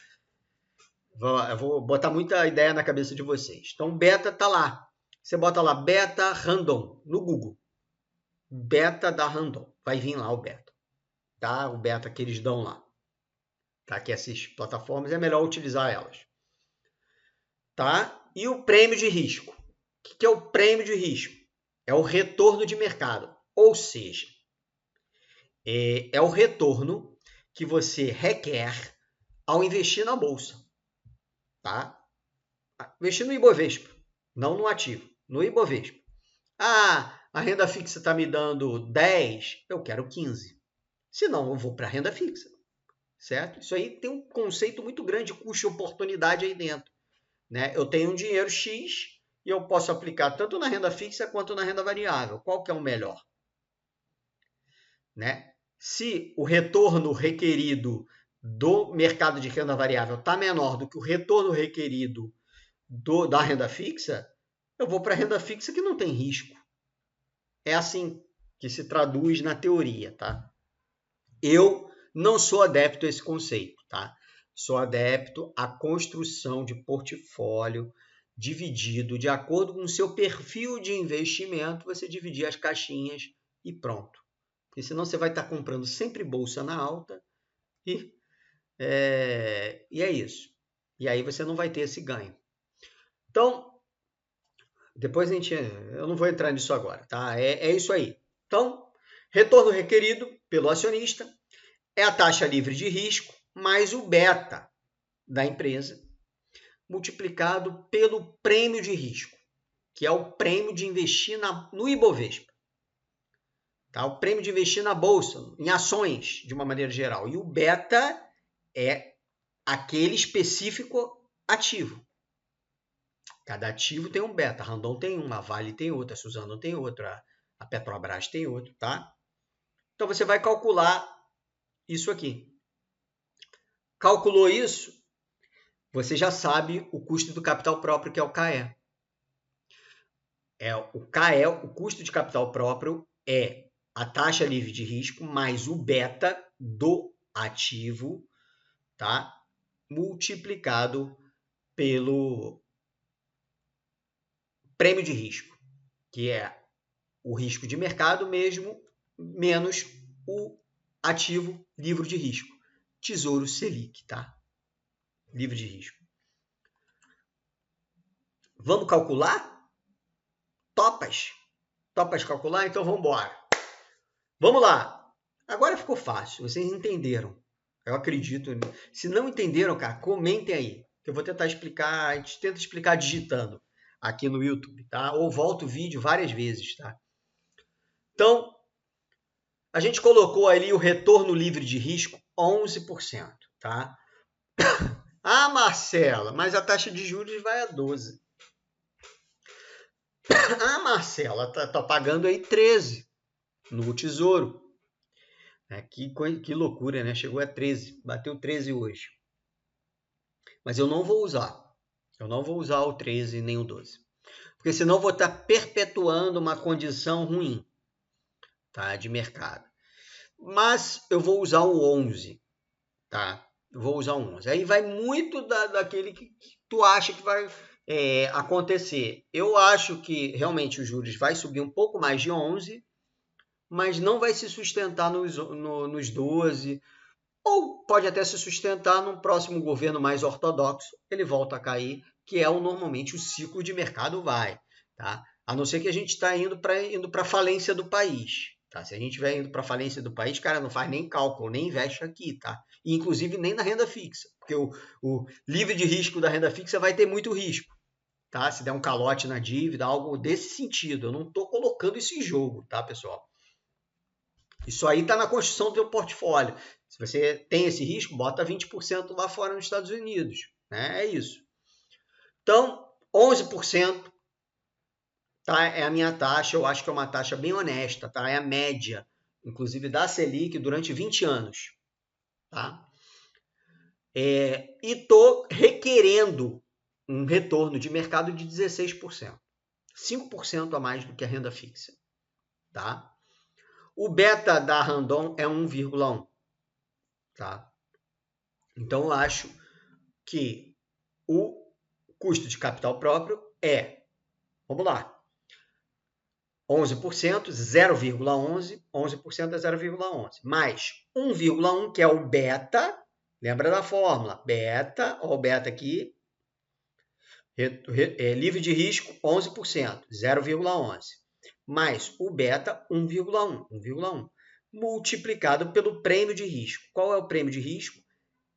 Eu vou botar muita ideia na cabeça de vocês. Então, o beta tá lá. Você bota lá beta random no Google. Beta da random. Vai vir lá o beta. Tá? O beta que eles dão lá. Tá? Que essas plataformas é melhor utilizar elas. Tá? E o prêmio de risco. O que é o prêmio de risco? É o retorno de mercado. Ou seja, é o retorno que você requer ao investir na bolsa. Tá? Investir no Ibovespa, não no ativo, no Ibovespa. A renda fixa está me dando 10, eu quero 15. Senão, eu vou para a renda fixa. Certo? Isso aí tem um conceito muito grande de custo e oportunidade aí dentro. Né? Eu tenho um dinheiro X e eu posso aplicar tanto na renda fixa quanto na renda variável. Qual que é o melhor? Né? Se o retorno requerido do mercado de renda variável está menor do que o retorno requerido da renda fixa, eu vou para a renda fixa que não tem risco. É assim que se traduz na teoria, tá? Eu não sou adepto a esse conceito, tá? Sou adepto à construção de portfólio dividido de acordo com o seu perfil de investimento, você dividir as caixinhas e pronto. Porque senão você vai estar comprando sempre bolsa na alta e é isso. E aí você não vai ter esse ganho. Então, depois eu não vou entrar nisso agora, tá? É isso aí. Então, retorno requerido pelo acionista é a taxa livre de risco mais o beta da empresa multiplicado pelo prêmio de risco, que é o prêmio de investir no Ibovespa. Tá? O prêmio de investir na bolsa, em ações, de uma maneira geral. E o beta é aquele específico ativo. Cada ativo tem um beta. A Randon tem um, a Vale tem outro, a Suzano tem outro, a Petrobras tem outro, tá? Então você vai calcular isso aqui. Calculou isso, você já sabe o custo do capital próprio, que é o CAE. O CAE, o custo de capital próprio, é a taxa livre de risco mais o beta do ativo, tá? Multiplicado pelo prêmio de risco, que é o risco de mercado mesmo, menos o ativo livre de risco. Tesouro Selic, tá? Livre de risco. Vamos calcular? Topas? Topas calcular? Então vamos embora. Vamos lá. Agora ficou fácil. Vocês entenderam. Eu acredito. Se não entenderam, cara, comentem aí. Que eu vou tentar explicar. A gente tenta explicar digitando aqui no YouTube, tá? Ou volta o vídeo várias vezes, tá? Então, a gente colocou ali o retorno livre de risco 11%, tá? Ah, Marcela, mas a taxa de juros vai a 12%. Ah, Marcela, tá pagando aí 13% no Tesouro. Que loucura, né? Chegou a 13%, bateu 13% hoje. Mas eu não vou usar. Eu não vou usar o 13% nem o 12%. Porque senão eu vou estar perpetuando uma condição ruim, tá? De mercado. Mas eu vou usar o 11%, tá? Eu vou usar o 11%. Aí vai muito daquele que tu acha que vai acontecer. Eu acho que realmente os juros vai subir um pouco mais de 11%, mas não vai se sustentar nos 12, ou pode até se sustentar num próximo governo mais ortodoxo, ele volta a cair, que é normalmente o ciclo de mercado vai, tá? A não ser que a gente está indo para a falência do país, tá? Se a gente estiver indo para a falência do país, cara, não faz nem cálculo, nem investe aqui, tá? E, inclusive nem na renda fixa, porque o livre de risco da renda fixa vai ter muito risco, tá? Se der um calote na dívida, algo desse sentido. Eu não estou colocando isso em jogo, tá, pessoal? Isso aí está na construção do teu portfólio. Se você tem esse risco, bota 20% lá fora nos Estados Unidos. Né? É isso. Então, 11%, tá? É a minha taxa. Eu acho que é uma taxa bem honesta. Tá? É a média, inclusive, da Selic durante 20 anos. Tá? E estou requerendo um retorno de mercado de 16%. 5% a mais do que a renda fixa. Tá? O beta da Randon é 1,1. Tá? Então, eu acho que o custo de capital próprio é, vamos lá, 11%, 0,11, 11% é 0,11, mais 1,1, que é o beta, lembra da fórmula, beta, ó o beta aqui, livre de risco, 11%, 0,11, mais o beta, 1,1, multiplicado pelo prêmio de risco. Qual é o prêmio de risco?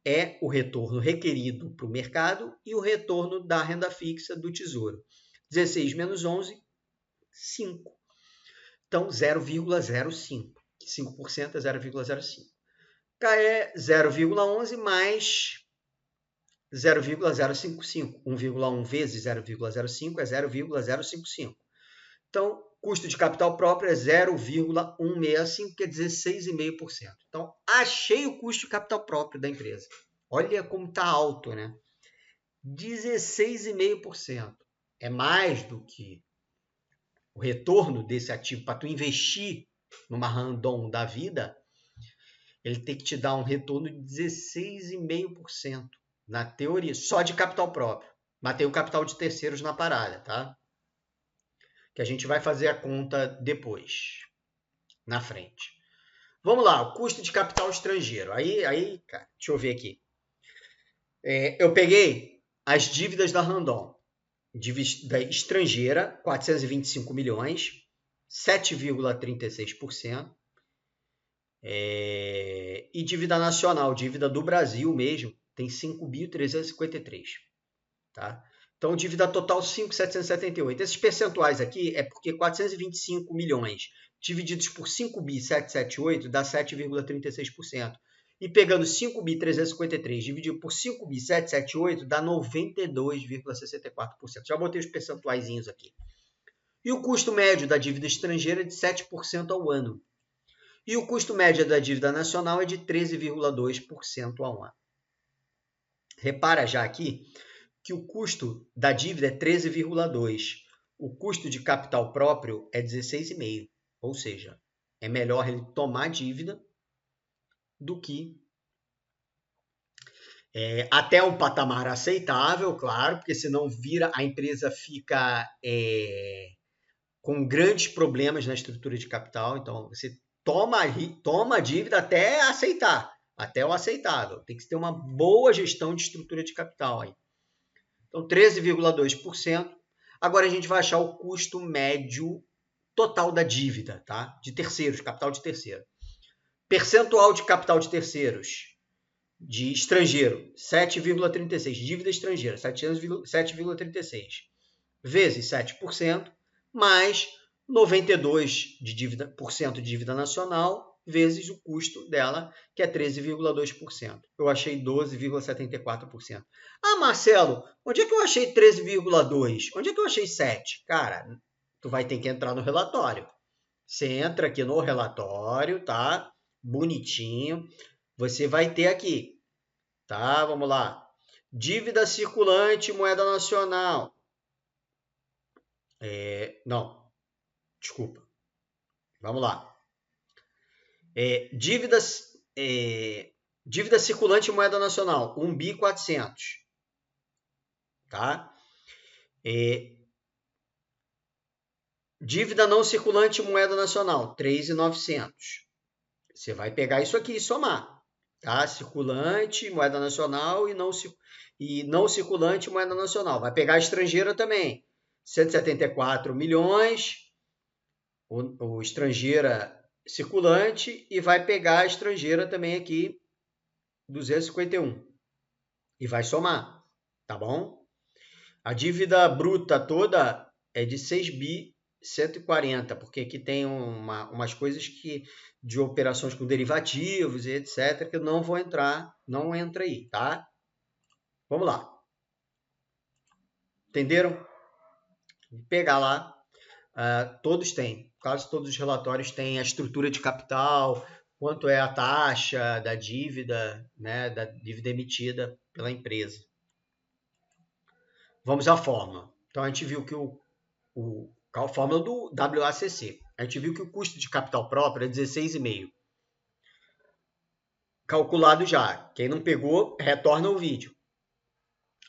É o retorno requerido para o mercado e o retorno da renda fixa do Tesouro. 16 menos 11, 5. Então, 0,05. 5% é 0,05. É 0,11 mais 0,055. 1,1 vezes 0,05 é 0,055. Então, custo de capital próprio é 0,165, que é 16,5%. Então, achei o custo de capital próprio da empresa. Olha como está alto, né? 16,5%. É mais do que o retorno desse ativo para tu investir numa Randon da vida, ele tem que te dar um retorno de 16,5% na teoria, só de capital próprio. Mas tem o capital de terceiros na parada, tá? Que a gente vai fazer a conta depois, na frente. Vamos lá, o custo de capital estrangeiro. Aí, cara, deixa eu ver aqui. Eu peguei as dívidas da Randon. Dívida estrangeira, 425 milhões, 7,36%. E dívida nacional, dívida do Brasil mesmo, tem 5.353. Tá? Então, dívida total 5.778. Esses percentuais aqui é porque 425 milhões divididos por 5.778 dá 7,36%. E pegando 5.353 dividido por 5.778 dá 92,64%. Já botei os percentuaizinhos aqui. E o custo médio da dívida estrangeira é de 7% ao ano. E o custo médio da dívida nacional é de 13,2% ao ano. Repara já aqui que o custo da dívida é 13,2%. O custo de capital próprio é 16,5%. Ou seja, é melhor ele tomar dívida do que até um patamar aceitável, claro, porque senão a empresa fica com grandes problemas na estrutura de capital. Então, você toma a dívida até aceitar, até o aceitável. Tem que ter uma boa gestão de estrutura de capital aí. Então, 13,2%. Agora a gente vai achar o custo médio total da dívida, tá? De terceiros, capital de terceiro. Percentual de capital de terceiros de estrangeiro, 7,36%. Dívida estrangeira, 7,36%. Vezes 7%, mais 92% de dívida nacional, vezes o custo dela, que é 13,2%. Eu achei 12,74%. Ah, Marcelo, onde é que eu achei 13,2%? Onde é que eu achei 7%? Cara, tu vai ter que entrar no relatório. Você entra aqui no relatório, tá? Bonitinho. Você vai ter aqui, tá? Vamos lá. Dívida circulante, moeda nacional. Não, desculpa. Vamos lá. Dívida circulante moeda nacional, 1.400. Tá? Dívida não circulante moeda nacional, 3.900. Você vai pegar isso aqui e somar, tá? Circulante, moeda nacional e não circulante, moeda nacional. Vai pegar a estrangeira também, 174 milhões, o estrangeira circulante, e vai pegar a estrangeira também aqui, 251. E vai somar, tá bom? A dívida bruta toda é de 6.140, porque aqui tem umas coisas de operações com derivativos e etc, que não vou entrar, não entra aí, tá? Vamos lá. Entenderam? Vou pegar lá, todos têm, quase todos os relatórios têm a estrutura de capital, quanto é a taxa da dívida, né, da dívida emitida pela empresa. Vamos à fórmula. Então a gente viu que a fórmula do WACC. A gente viu que o custo de capital próprio é 16,5. Calculado já. Quem não pegou, retorna o vídeo.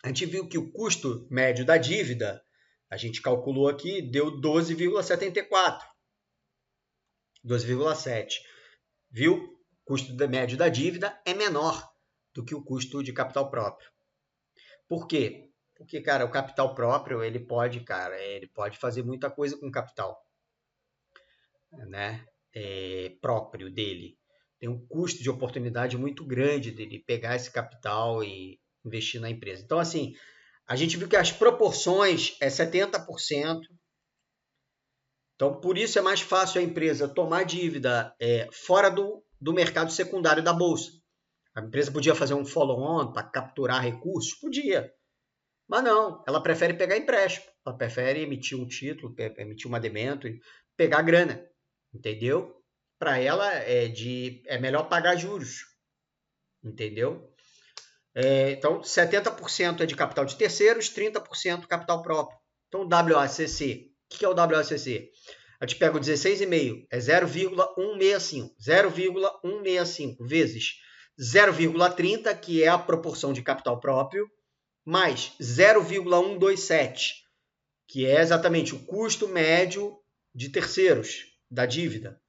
A gente viu que o custo médio da dívida, a gente calculou aqui, deu 12,74. 12,7. Viu? O custo médio da dívida é menor do que o custo de capital próprio. Por quê? Porque, cara, o capital próprio, ele pode fazer muita coisa com o capital, né? Próprio dele. Tem um custo de oportunidade muito grande dele pegar esse capital e investir na empresa. Então, assim, a gente viu que as proporções é 70%. Então, por isso é mais fácil a empresa tomar dívida fora do mercado secundário da Bolsa. A empresa podia fazer um follow-on para capturar recursos? Podia. Mas não, ela prefere pegar empréstimo. Ela prefere emitir um título, emitir uma debênture, pegar grana. Entendeu? Para ela é melhor pagar juros. Entendeu? Então, 70% é de capital de terceiros, 30% capital próprio. Então, o WACC. O que é o WACC? A gente pega o 16,5, é 0,165. 0,165 vezes 0,30, que é a proporção de capital próprio, mais 0,127, que é exatamente o custo médio de terceiros da dívida.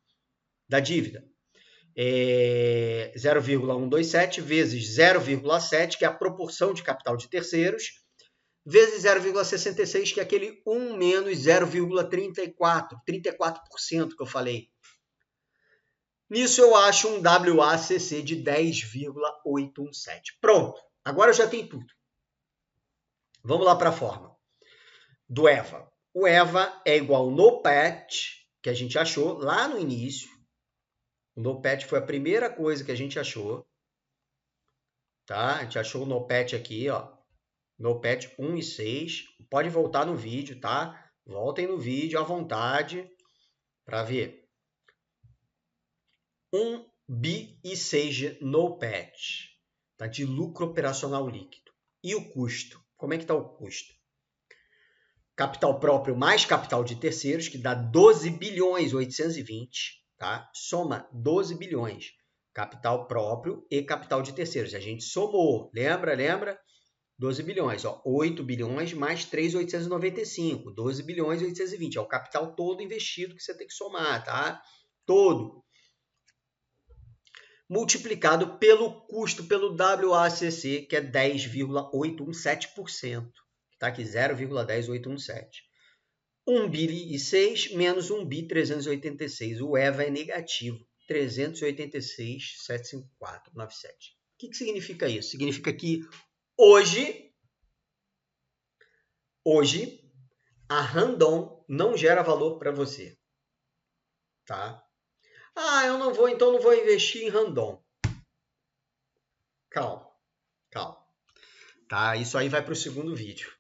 0,127 vezes 0,7, que é a proporção de capital de terceiros, vezes 0,66, que é aquele 1 menos 0,34, 34% que eu falei. Nisso eu acho um WACC de 10,817. Pronto, agora eu já tenho tudo. Vamos lá para a fórmula do EVA. O EVA é igual ao NOPAT, que a gente achou lá no início. O NOPAT foi a primeira coisa que a gente achou. Tá? A gente achou o NOPAT aqui, ó. NOPAT 1 e 6. Pode voltar no vídeo, tá? Voltem no vídeo à vontade para ver. 1 bi e 6 de NOPAT. Tá? De lucro operacional líquido. E o custo? Como é que está o custo? Capital próprio mais capital de terceiros, que dá 12 bilhões 820, tá? Soma 12 bilhões. Capital próprio e capital de terceiros. A gente somou, lembra? 12 bilhões, ó, 8 bilhões mais 3.895, 12 bilhões e 820. É o capital todo investido que você tem que somar, tá? Todo. Multiplicado pelo custo, pelo WACC, que é 10,817%. Está aqui 0,10817. 1 bi e 6 menos 1 bi 386. O EVA é negativo. 386,754,97. O que significa isso? Significa que hoje a Randon não gera valor para você. Tá? Eu não vou investir em Randon. Calma. Tá? Isso aí vai para o segundo vídeo.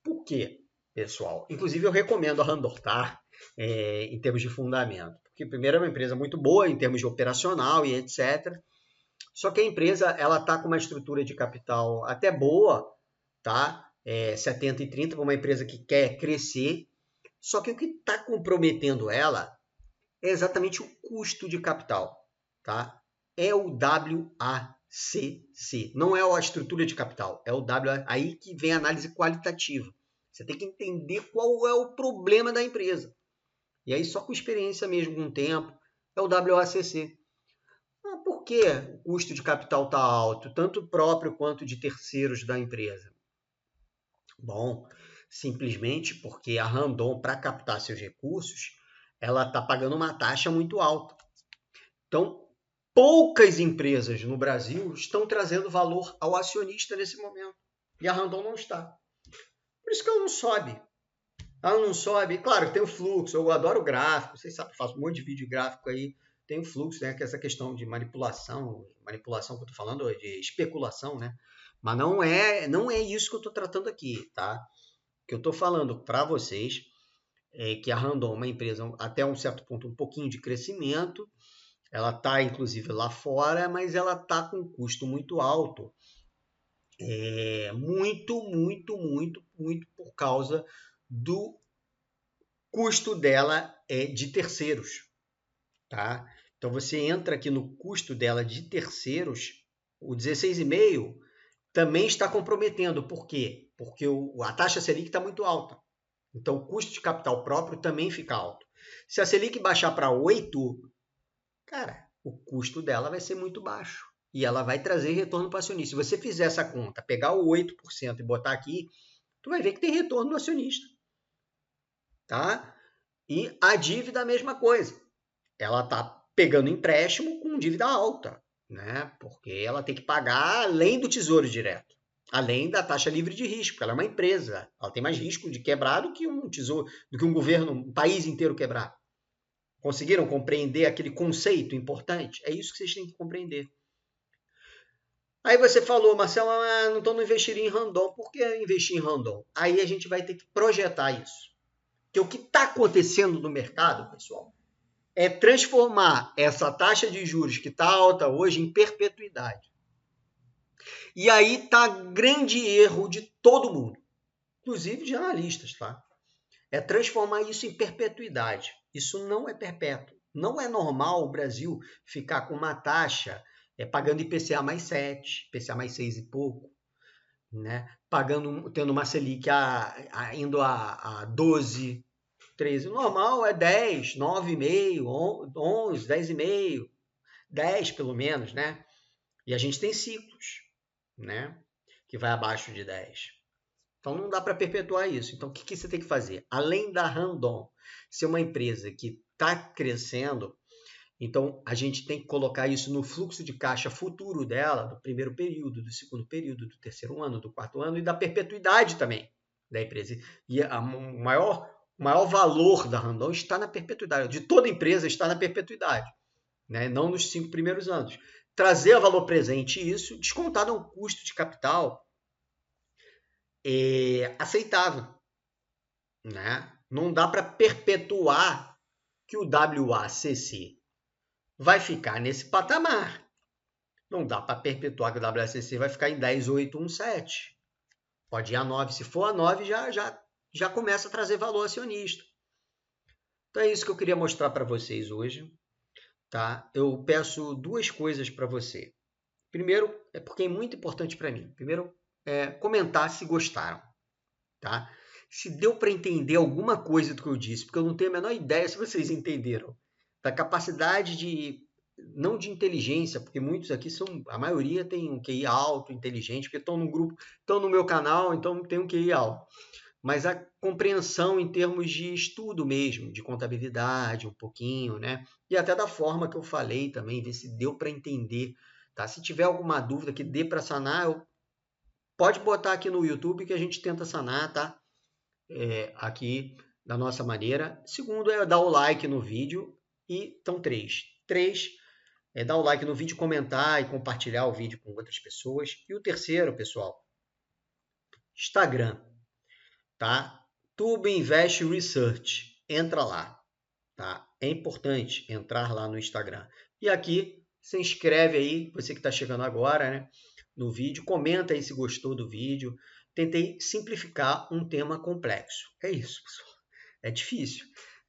Por quê, pessoal? Inclusive, eu recomendo a Randon, tá? Em termos de fundamento. Porque, primeiro, é uma empresa muito boa em termos de operacional e etc. Só que a empresa está com uma estrutura de capital até boa, tá? 70 e 30 para uma empresa que quer crescer. Só que o que está comprometendo ela é exatamente o custo de capital. Tá? É o WACC. Não é a estrutura de capital. É o WACC. Aí que vem a análise qualitativa. Você tem que entender qual é o problema da empresa. E aí só com experiência mesmo, com o tempo, é o WACC. Por que o custo de capital está alto, tanto próprio quanto de terceiros da empresa? Bom, simplesmente porque a Randon, para captar seus recursos, ela está pagando uma taxa muito alta. Então, poucas empresas no Brasil estão trazendo valor ao acionista nesse momento. E a Randon não está. Por isso que ela não sobe. Ela não sobe. Claro, tem o fluxo. Eu adoro gráfico. Vocês sabem, eu faço um monte de vídeo gráfico aí. Tem o fluxo, né? Que é essa questão de manipulação. Manipulação que eu estou falando, de especulação, né? Mas não é isso que eu estou tratando aqui, tá? O que eu estou falando para vocês é que a Randon é uma empresa, até um certo ponto, um pouquinho de crescimento. Ela está, inclusive, lá fora, mas ela está com um custo muito alto. Muito por causa do custo dela de terceiros. Tá? Então, você entra aqui no custo dela de terceiros, o 16,5% também está comprometendo. Por quê? Porque a taxa Selic está muito alta. Então, o custo de capital próprio também fica alto. Se a Selic baixar para 8%, cara, o custo dela vai ser muito baixo. E ela vai trazer retorno para o acionista. Se você fizer essa conta, pegar o 8% e botar aqui, tu vai ver que tem retorno do acionista. Tá? E a dívida, a mesma coisa. Ela está pegando empréstimo com dívida alta, né? Porque ela tem que pagar além do Tesouro Direto, além da taxa livre de risco, porque ela é uma empresa. Ela tem mais risco de quebrar do que um tesouro, do que um governo, um país inteiro quebrar. Conseguiram compreender aquele conceito importante? É isso que vocês têm que compreender. Aí você falou, Marcelo, não estou investindo em Randon. Por que investir em Randon? Aí a gente vai ter que projetar isso. Porque o que está acontecendo no mercado, pessoal, é transformar essa taxa de juros que está alta hoje em perpetuidade. E aí está grande erro de todo mundo, inclusive de analistas, tá? É transformar isso em perpetuidade. Isso não é perpétuo. Não é normal o Brasil ficar com uma taxa pagando IPCA mais 7, IPCA mais 6 e pouco, né? Tendo uma Selic indo a 12, 13. O normal é 10, 9,5, 11, 10,5, 10 pelo menos, né? E a gente tem ciclos, né? Que vai abaixo de 10. Então não dá para perpetuar isso. Então o que você tem que fazer? Além da Randon ser uma empresa que está crescendo, então a gente tem que colocar isso no fluxo de caixa futuro dela, do primeiro período, do segundo período, do terceiro ano, do quarto ano e da perpetuidade também da empresa. E o maior valor da Randon está na perpetuidade. De toda empresa está na perpetuidade, né? Não nos 5 primeiros anos. Trazer a valor presente isso, descontado um custo de capital aceitável, né? Não dá para perpetuar que o WACC vai ficar nesse patamar. Não dá para perpetuar que o WACC vai ficar em 10, 8, 1, 7. Pode ir a 9. Se for a 9, já começa a trazer valor acionista. Então é isso que eu queria mostrar para vocês hoje. Tá? Eu peço duas coisas para você. Primeiro, é porque é muito importante para mim. Primeiro, comentar se gostaram. Tá? Se deu para entender alguma coisa do que eu disse, porque eu não tenho a menor ideia se vocês entenderam. Da capacidade de, não de inteligência, porque muitos aqui a maioria tem um QI alto, inteligente, porque estão no grupo, estão no meu canal, então tem um QI alto. Mas a compreensão em termos de estudo mesmo, de contabilidade um pouquinho, né? E até da forma que eu falei também, ver se deu para entender. Tá? Se tiver alguma dúvida que dê para sanar, pode botar aqui no YouTube que a gente tenta sanar, tá? Aqui da nossa maneira. Segundo é dar o like no vídeo. E então 3 é dar o like no vídeo, comentar e compartilhar o vídeo com outras pessoas. E o terceiro, pessoal, Instagram. Tá? Tubo Invest Research. Entra lá. Tá? É importante entrar lá no Instagram. E aqui, se inscreve aí, você que está chegando agora, né, no vídeo. Comenta aí se gostou do vídeo. Tentei simplificar um tema complexo. É isso, pessoal. É difícil.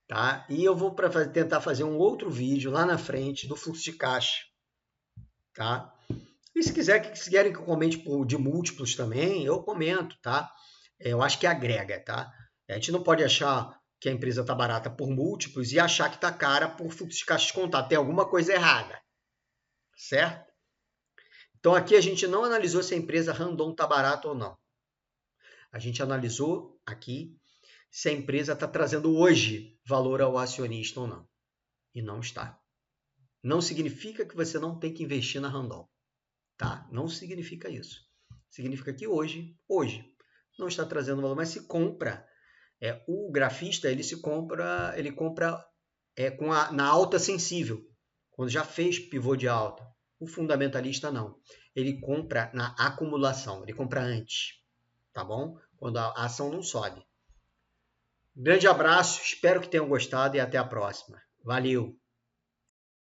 Tá? E eu vou tentar fazer um outro vídeo lá na frente do fluxo de caixa. Tá? E se quiserem que eu comente de múltiplos também, eu comento. Tá? Eu acho que agrega, tá? A gente não pode achar que a empresa está barata por múltiplos e achar que está cara por fluxo de caixa descontado. Tem alguma coisa errada, certo? Então aqui a gente não analisou se a empresa Randon está barata ou não. A gente analisou aqui se a empresa está trazendo hoje valor ao acionista ou não. E não está. Não significa que você não tem que investir na Randon. Tá? Não significa isso. Significa que hoje não está trazendo valor, mas se compra. O grafista ele compra na alta sensível, quando já fez pivô de alta. O fundamentalista não. Ele compra na acumulação, ele compra antes, tá bom? Quando a ação não sobe. Grande abraço, espero que tenham gostado e até a próxima. Valeu!